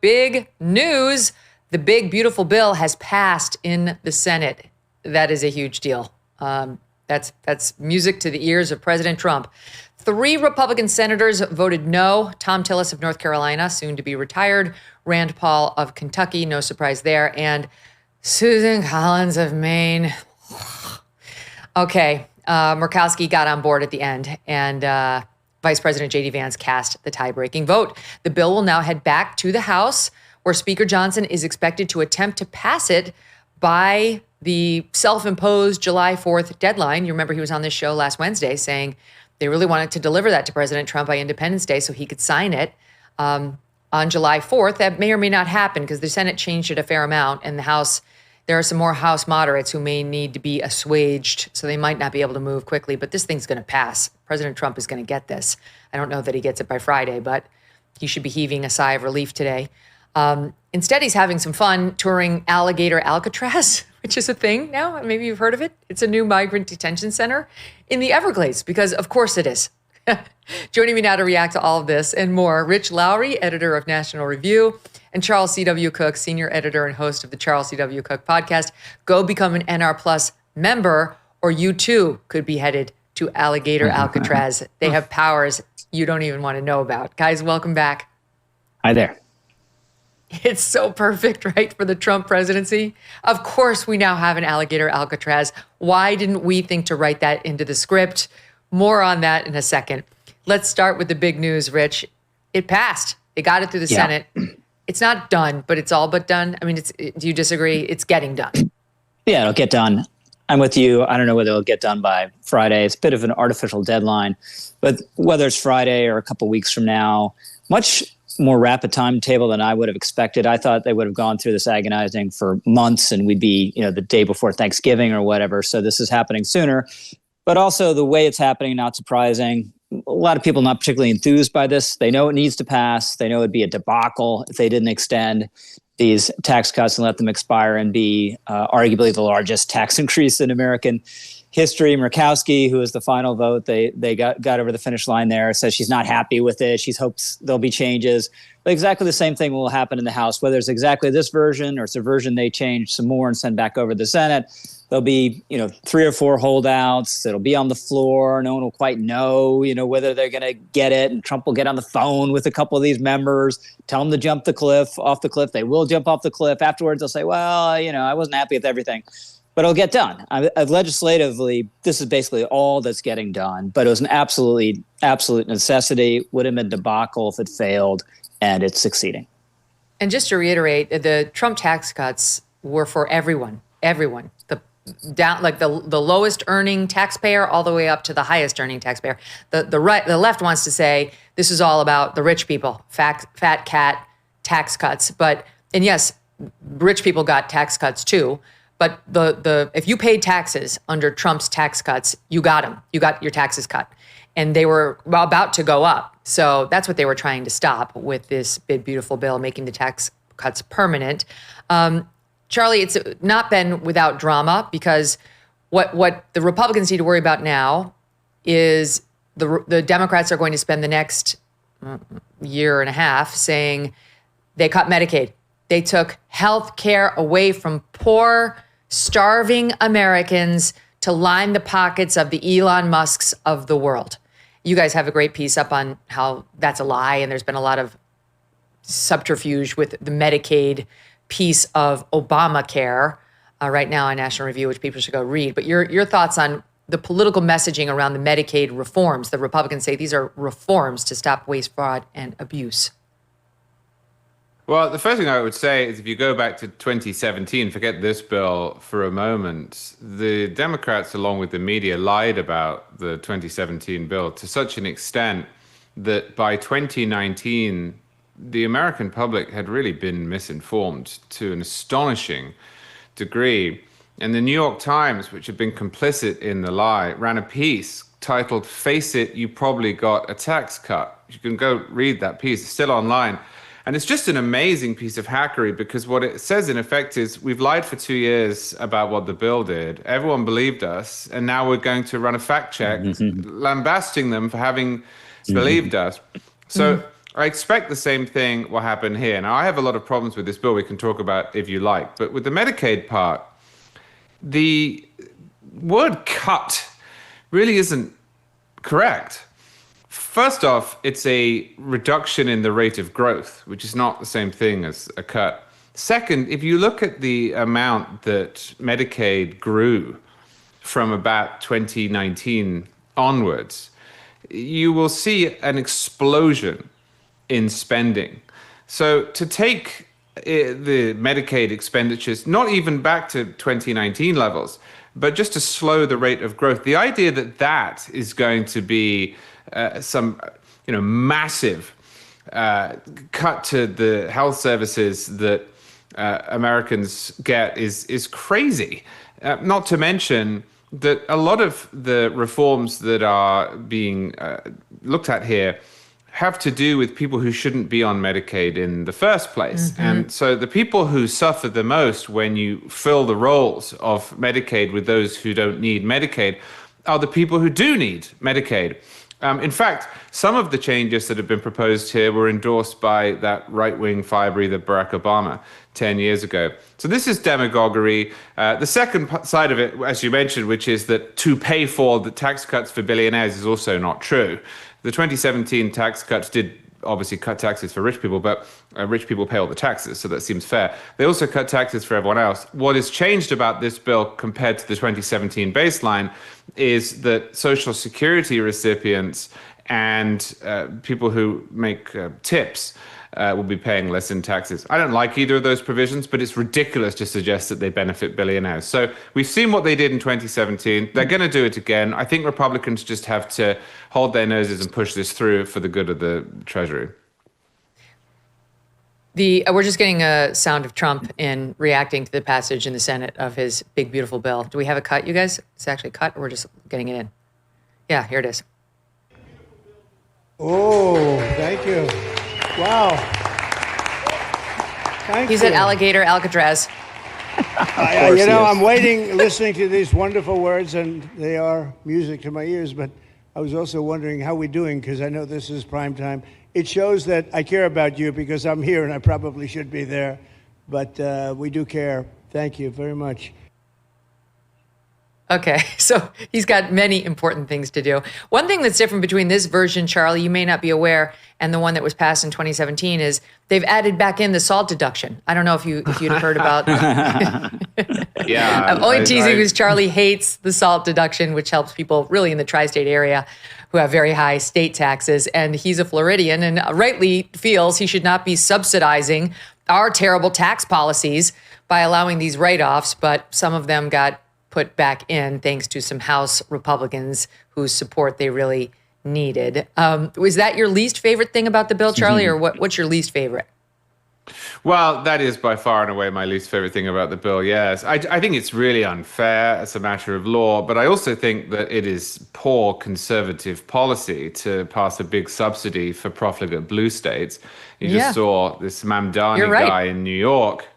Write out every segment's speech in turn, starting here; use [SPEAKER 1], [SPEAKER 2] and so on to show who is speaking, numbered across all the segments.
[SPEAKER 1] big news. The big, beautiful bill has passed in the Senate. That is a huge deal. That's music to the ears of President Trump. 3 Republican senators voted no. Tom Tillis of North Carolina, soon to be retired. Rand Paul of Kentucky, no surprise there. And Susan Collins of Maine. Okay, Murkowski got on board at the end, and Vice President J.D. Vance cast the tie-breaking vote. The bill will now head back to the House, where Speaker Johnson is expected to attempt to pass it by the self-imposed July 4th deadline. You remember he was on this show last Wednesday saying they really wanted to deliver that to President Trump by Independence Day so he could sign it on July 4th. That may or may not happen because the Senate changed it a fair amount, and the House, there are some more House moderates who may need to be assuaged, so they might not be able to move quickly, but this thing's going to pass. President Trump is going to get this. I don't know that he gets it by Friday, but he should be heaving a sigh of relief today. Instead, he's having some fun touring Alligator Alcatraz, which is a thing now. Maybe you've heard of it. It's a new migrant detention center in the Everglades, because of course it is. Joining me now to react to all of this and more, Rich Lowry, editor of National Review, and Charles C.W. Cooke, senior editor and host of the Charles C.W. Cooke podcast. Go become an NR Plus member, or you too could be headed to Alligator Alcatraz. They have powers you don't even want to know about. Guys, welcome back.
[SPEAKER 2] Hi there.
[SPEAKER 1] It's so perfect, right, for the Trump presidency? Of course, we now have an Alligator Alcatraz. Why didn't we think to write that into the script? More on that in a second. Let's start with the big news, Rich. It passed. They got it through the Senate. It's not done, but it's all but done. I mean, do you disagree? It's getting done.
[SPEAKER 2] Yeah, it'll get done. I'm with you. I don't know whether it'll get done by Friday. It's a bit of an artificial deadline. But whether it's Friday or a couple weeks from now, much more rapid timetable than I would have expected. I thought they would have gone through this agonizing for months and we'd be, the day before Thanksgiving or whatever. So this is happening sooner. But also the way it's happening, not surprising. A lot of people not particularly enthused by this. They know it needs to pass. They know it'd be a debacle if they didn't extend these tax cuts and let them expire and be arguably the largest tax increase in American history. Murkowski, who is the final vote, they got over the finish line there, says she's not happy with it. She hopes there'll be changes. But exactly the same thing will happen in the House, whether it's exactly this version or it's a version they change some more and send back over to the Senate. There'll be, 3 or 4 holdouts. It'll be on the floor. No one will quite know, whether they're going to get it. And Trump will get on the phone with a couple of these members, tell them to jump off the cliff. They will jump off the cliff. Afterwards, they'll say, well, I wasn't happy with everything. But it'll get done. Legislatively, this is basically all that's getting done. But it was an absolute necessity. Would have been a debacle if it failed, and it's succeeding.
[SPEAKER 1] And just to reiterate, the Trump tax cuts were for everyone. The lowest earning taxpayer all the way up to the highest earning taxpayer. The left wants to say this is all about the rich people, fat cat tax cuts. And yes, rich people got tax cuts too. But if you paid taxes under Trump's tax cuts, you got them. You got your taxes cut. And they were about to go up. So that's what they were trying to stop with this big, beautiful bill, making the tax cuts permanent. Charlie, it's not been without drama, because what the Republicans need to worry about now is the Democrats are going to spend the next year and a half saying they cut Medicaid. They took health care away from poor, starving Americans to line the pockets of the Elon Musks of the world. You guys have a great piece up on how that's a lie, and there's been a lot of subterfuge with the Medicaid piece of Obamacare right now on National Review, which people should go read. But your thoughts on the political messaging around the Medicaid reforms. The Republicans say these are reforms to stop waste, fraud, and abuse.
[SPEAKER 3] Well, the first thing I would say is if you go back to 2017, forget this bill for a moment, the Democrats, along with the media, lied about the 2017 bill to such an extent that by 2019, the American public had really been misinformed to an astonishing degree. And the New York Times, which had been complicit in the lie, ran a piece titled, "Face It, You Probably Got a Tax Cut." You can go read that piece. It's still online. And it's just an amazing piece of hackery, because what it says in effect is we've lied for 2 years about what the bill did. Everyone believed us. And now we're going to run a fact check, lambasting them for having believed us. So I expect the same thing will happen here. Now, I have a lot of problems with this bill we can talk about if you like, but with the Medicaid part, the word cut really isn't correct. First off, it's a reduction in the rate of growth, which is not the same thing as a cut. Second, if you look at the amount that Medicaid grew from about 2019 onwards, you will see an explosion in spending. So to take the Medicaid expenditures, not even back to 2019 levels, but just to slow the rate of growth, the idea that that is going to be some massive cut to the health services that Americans get is crazy. Not to mention that a lot of the reforms that are being looked at here have to do with people who shouldn't be on Medicaid in the first place. Mm-hmm. And so the people who suffer the most when you fill the roles of Medicaid with those who don't need Medicaid are the people who do need Medicaid. In fact, some of the changes that have been proposed here were endorsed by that right-wing fire breather Barack Obama 10 years ago. So this is demagoguery. The second side of it, as you mentioned, which is that to pay for the tax cuts for billionaires is also not true. The 2017 tax cuts did obviously cut taxes for rich people, but rich people pay all the taxes, so that seems fair. They also cut taxes for everyone else. What has changed about this bill compared to the 2017 baseline is that Social Security recipients and people who make tips will be paying less in taxes. I don't like either of those provisions, but it's ridiculous to suggest that they benefit billionaires. So we've seen what they did in 2017. They're going to do it again. I think Republicans just have to hold their noses and push this through for the good of the Treasury.
[SPEAKER 1] We're just getting a sound of Trump in reacting to the passage in the Senate of his big, beautiful bill. Do we have a cut, you guys? It's actually a cut, or we're just getting it in? Yeah, here it is.
[SPEAKER 4] Oh, thank you. Wow. Thank
[SPEAKER 1] He's
[SPEAKER 4] you.
[SPEAKER 1] at Alligator Alcatraz.
[SPEAKER 4] I'm waiting, listening to these wonderful words, and they are music to my ears, but I was also wondering how we're doing, because I know this is prime time. It shows that I care about you, because I'm here and I probably should be there, but we do care. Thank you very much.
[SPEAKER 1] Okay, so he's got many important things to do. One thing that's different between this version, Charlie, you may not be aware, and the one that was passed in 2017 is they've added back in the SALT deduction. I don't know if you'd heard about.
[SPEAKER 3] Yeah,
[SPEAKER 1] I'm only teasing because Charlie hates the SALT deduction, which helps people really in the tri-state area who have very high state taxes. And he's a Floridian and rightly feels he should not be subsidizing our terrible tax policies by allowing these write-offs, but some of them got put back in thanks to some House Republicans whose support they really needed. Was that your least favorite thing about the bill, Charlie, or what's your least favorite?
[SPEAKER 3] Well, that is by far and away my least favorite thing about the bill, yes. I think it's really unfair as a matter of law, but I also think that it is poor conservative policy to pass a big subsidy for profligate blue states. You just saw this Mamdani guy in New York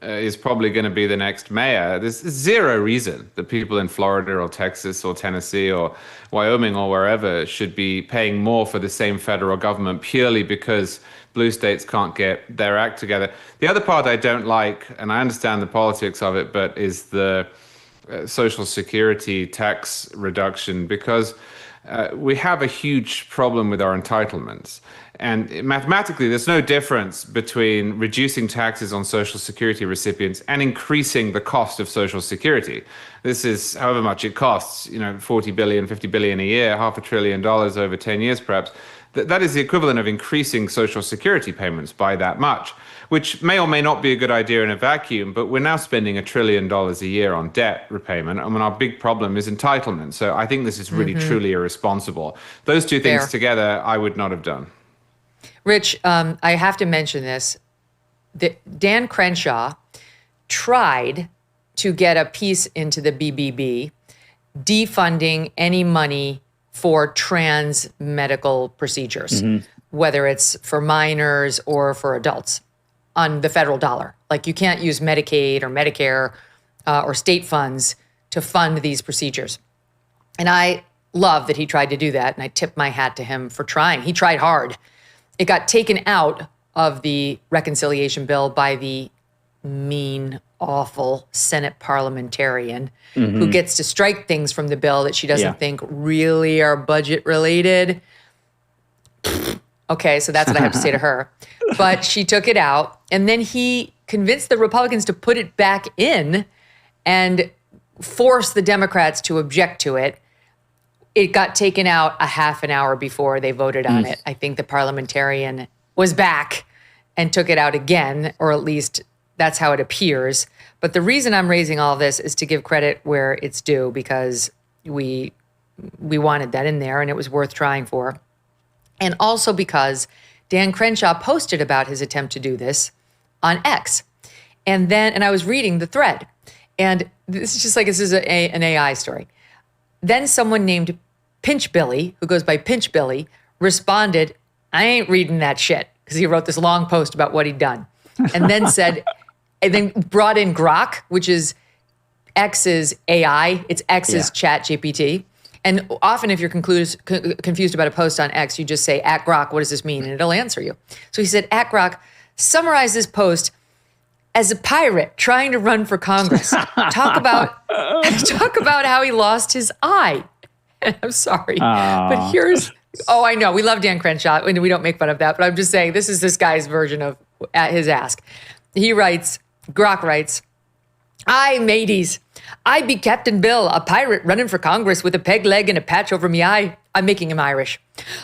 [SPEAKER 3] is probably going to be the next mayor. There's zero reason that people in Florida or Texas or Tennessee or Wyoming or wherever should be paying more for the same federal government purely because blue states can't get their act together. The other part I don't like, and I understand the politics of it, but is the Social Security tax reduction, because we have a huge problem with our entitlements. And mathematically, there's no difference between reducing taxes on Social Security recipients and increasing the cost of Social Security. This is however much it costs, 40 billion, 50 billion a year, $500 billion over 10 years perhaps. That is the equivalent of increasing Social Security payments by that much, which may or may not be a good idea in a vacuum, but we're now spending $1 trillion a year on debt repayment. I mean, our big problem is entitlement. So I think this is really, truly irresponsible. Those two things together, I would not have done.
[SPEAKER 1] Rich, I have to mention this. Dan Crenshaw tried to get a piece into the BBB defunding any money for trans medical procedures, whether it's for minors or for adults on the federal dollar. Like you can't use Medicaid or Medicare or state funds to fund these procedures. And I love that he tried to do that. And I tip my hat to him for trying. He tried hard. it got taken out of the reconciliation bill by the mean, awful Senate parliamentarian who gets to strike things from the bill that she doesn't think really are budget related. Okay, so that's what I have to say to her. But she took it out, and then he convinced the Republicans to put it back in and force the Democrats to object to it. It got taken out a half an hour before they voted on it. I think the parliamentarian was back and took it out again, or at least that's how it appears. But the reason I'm raising all of this is to give credit where it's due, because we wanted that in there and it was worth trying for. And also because Dan Crenshaw posted about his attempt to do this on X. And I was reading the thread. And this is just like, this is an AI story. Then someone named Pinch Billy, who goes by Pinch Billy, responded, I ain't reading that shit, because he wrote this long post about what he'd done. And then said, and then brought in Grok, which is X's AI. It's X's Chat GPT. And often if you're confused about a post on X, you just say, @Grok, what does this mean? And it'll answer you. So he said, @Grok, summarize this post as a pirate trying to run for Congress. Talk about how he lost his eye. And I'm sorry, but I know, we love Dan Crenshaw, and we don't make fun of that, but I'm just saying this is this guy's version of his ask. Grok writes, "Aye, mateys, I be Captain Bill, a pirate running for Congress with a peg leg and a patch over me eye. I'm making him Irish.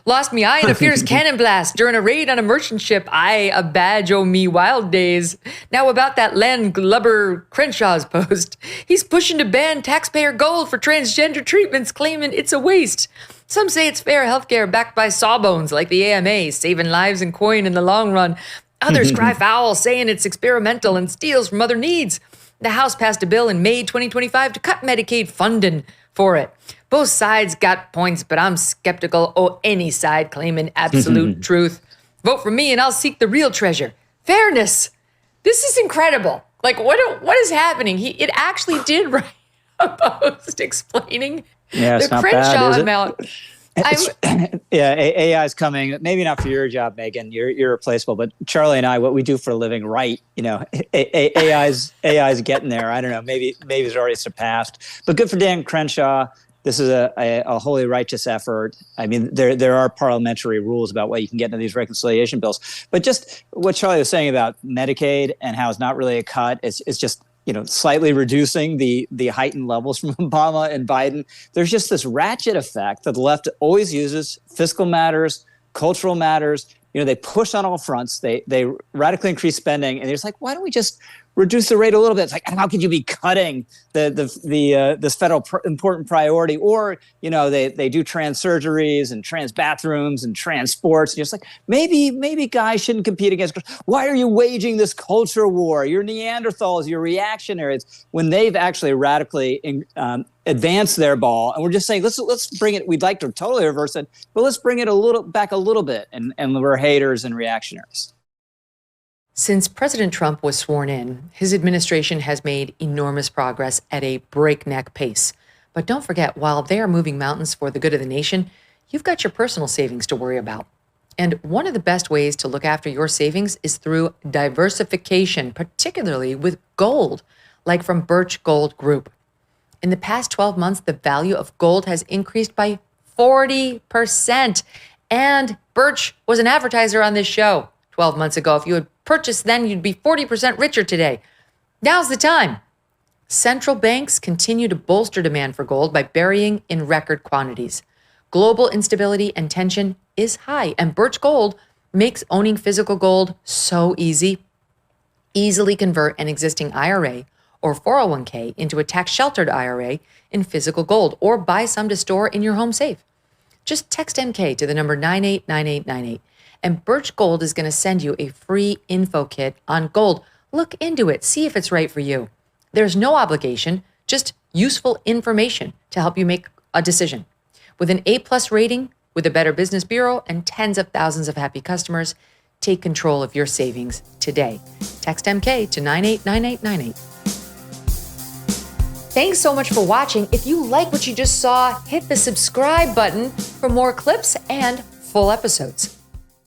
[SPEAKER 1] Lost me eye in a fierce cannon blast during a raid on a merchant ship. Aye, a badge o' me wild days. Now about that Len Glubber Crenshaw's post. He's pushing to ban taxpayer gold for transgender treatments, claiming it's a waste. Some say it's fair healthcare backed by sawbones like the AMA, saving lives and coin in the long run. Others cry foul, saying it's experimental and steals from other needs. The House passed a bill in May 2025 to cut Medicaid funding for it. Both sides got points, but I'm skeptical of any side claiming absolute truth. Vote for me and I'll seek the real treasure. Fairness. This is incredible. Like, what is happening? It actually did write a post explaining the Crenshaw amount.
[SPEAKER 2] AI is coming. Maybe not for your job, Megyn. You're replaceable. But Charlie and I, what we do for a living, right? AI's getting there. I don't know. Maybe it's already surpassed. But good for Dan Crenshaw. This is a wholly righteous effort. I mean, there are parliamentary rules about what you can get into these reconciliation bills. But just what Charlie was saying about Medicaid and how it's not really a cut, it's just slightly reducing the heightened levels from Obama and Biden. There's just this ratchet effect that the left always uses: fiscal matters, cultural matters. They push on all fronts. They radically increase spending, and they're just like, why don't we just reduce the rate a little bit? It's like, how could you be cutting this federal important priority? Or they do trans surgeries and trans bathrooms and trans sports. And you're just like, maybe guys shouldn't compete against girls. Why are you waging this culture war? You're Neanderthals, you're reactionaries, when they've actually radically advanced their ball. And we're just saying, let's bring it. We'd like to totally reverse it, but let's bring it back a little bit. And we're haters and reactionaries.
[SPEAKER 1] Since President Trump was sworn in, his administration has made enormous progress at a breakneck pace. But don't forget, while they are moving mountains for the good of the nation, you've got your personal savings to worry about. And one of the best ways to look after your savings is through diversification, particularly with gold, like from Birch Gold Group. In the past 12 months, the value of gold has increased by 40%. And Birch was an advertiser on this show 12 months ago. If you had purchased then, you'd be 40% richer today. Now's the time. Central banks continue to bolster demand for gold by burying in record quantities. Global instability and tension is high, and Birch Gold makes owning physical gold so easy. Easily convert an existing IRA or 401k into a tax-sheltered IRA in physical gold, or buy some to store in your home safe. Just text MK to the number 989898. And Birch Gold is going to send you a free info kit on gold. Look into it. See if it's right for you. There's no obligation, just useful information to help you make a decision. With an A+ rating, with a Better Business Bureau, and tens of thousands of happy customers, take control of your savings today. Text MK to 989898. Thanks so much for watching. If you like what you just saw, hit the subscribe button for more clips and full episodes.